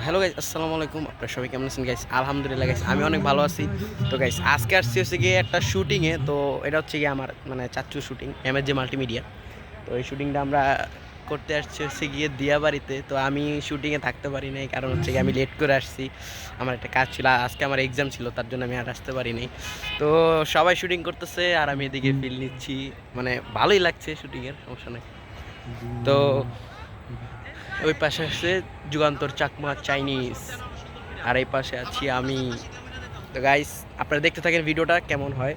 Hello guys, আসসালামু আলাইকুম। আপনারা সবাই কেমন আছেন গাইস? আলহামদুলিল্লাহ গাইস, আমি অনেক ভালো আছি। তো গাইস, আজকে আসছি হচ্ছে গিয়ে একটা শুটিংয়ে। তো এটা হচ্ছে গিয়ে আমার মানে চাচ্চু শুটিং, MSJ মাল্টিমিডিয়া। তো এই শুটিংটা আমরা করতে আসছি হচ্ছে গিয়ে দিয়াবাড়িতে। তো আমি শুটিংয়ে থাকতে পারি নাই, কারণ হচ্ছে গিয়ে আমি লেট করে আসছি। আমার একটা কাজ ছিল, আজকে আমার এক্সাম ছিল, তার জন্য আমি আর আসতে পারি নাই। তো সবাই শুটিং করতেছে আর আমি এদিকে ফিল নিচ্ছি, মানে ভালোই লাগছে শুটিংয়ের, সমস্যা নেই। তো ওই পাশে আছে যুগান্তর চাকমা চাইনিজ, আর এই পাশে আছি আমি। তো গাইস, আপনারা দেখতে থাকেন ভিডিওটা কেমন হয়।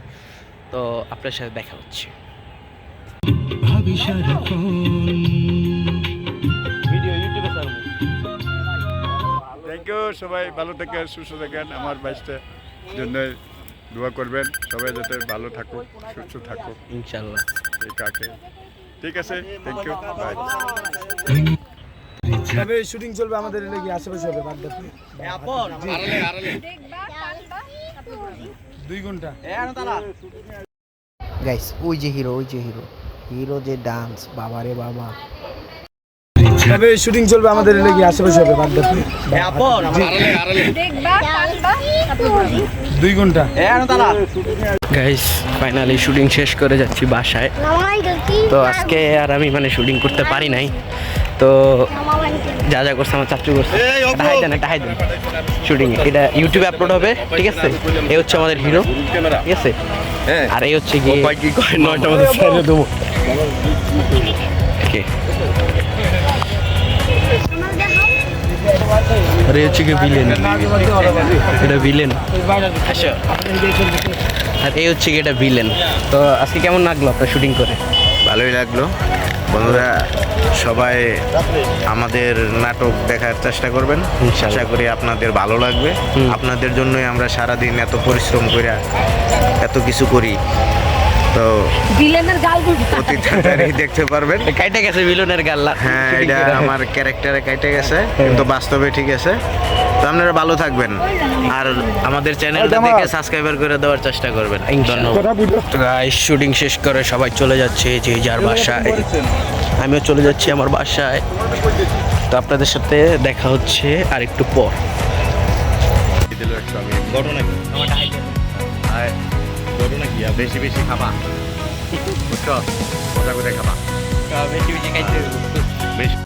তো আপনার সাথে দেখা হচ্ছে। ভিডিও ইউটিউবে ছাড়বো। Thank you. সবাই ভালো থাকেন, সুস্থ থাকেন। আমার বাইশটা জন্য দোয়া করবেন, সবাই যাতে ভালো থাকুক, সুস্থ থাকুক ইনশাল্লাহ। ঠিক আছে, থ্যাংক ইউ, বাই। তবে শুটিং চলবে আমাদের এলাকায়, আশেপাশে হবে বাগদাতে 2 ঘন্টা। গাইস, ওই যে হিরো, হিরো যে ডান্স, বাবা রে বাবা। তবে শুটিং চলবে আমাদের এলাকায়, আশেপাশে হবে বাগদাতে 2 ঘন্টা। গাইস, ফাইনালি শুটিং শেষ করে যাচ্ছি বাসায়। তো আজকে আর আমি মানে শুটিং করতে পারি নাই। তো যা যা করছে আমার চাচু করছে, একটা হাই দেন শুটিং এটা ইউটিউবে আপলোড হবে, ঠিক আছে? এই হচ্ছে আমাদের হিরো, ঠিক আছে? আর এই হচ্ছে গিয়ে 9টা মধ্যে ছেড়ে দেবো। ওকে, আর এই হচ্ছে গিয়ে ভিলেন, এটা ভিলেন। আর এই হচ্ছে গিয়ে এটা ভিলেন। তো আজকে কেমন লাগলো আপনার শুটিং করে? ভালোই লাগলো। বন্ধুরা সবাই আমাদের নাটক দেখার চেষ্টা করবেন, আশা করি আপনাদের ভালো লাগবে। আপনাদের জন্যই আমরা সারাদিন এত পরিশ্রম করে এত কিছু করি। তো ভিলেনের গাল অতি তাড়াতাড়ি দেখতে পারবেন। কাইটা গেছে ভিলেনের গাল্লা। হ্যাঁ, এটা আমার ক্যারেক্টারে কেটে গেছে, কিন্তু বাস্তবে ঠিক আছে। তো আপনারা ভালো থাকবেন আর আমাদের চ্যানেলটা দেখে সাবস্ক্রাইবার করে দেওয়ার চেষ্টা করবেন। ধন্যবাদ। গাইস, শুটিং শেষ করে সবাই চলে যাচ্ছে যে যার বাসায়, আমিও চলে যাচ্ছি আমার বাসায়। তো আপনাদের সাথে দেখা হচ্ছে আর একটু পর। বেশি বেশি খাবা, বুঝছো? মজা করে খাবা, বেশি বেশি খাইতে বেশি।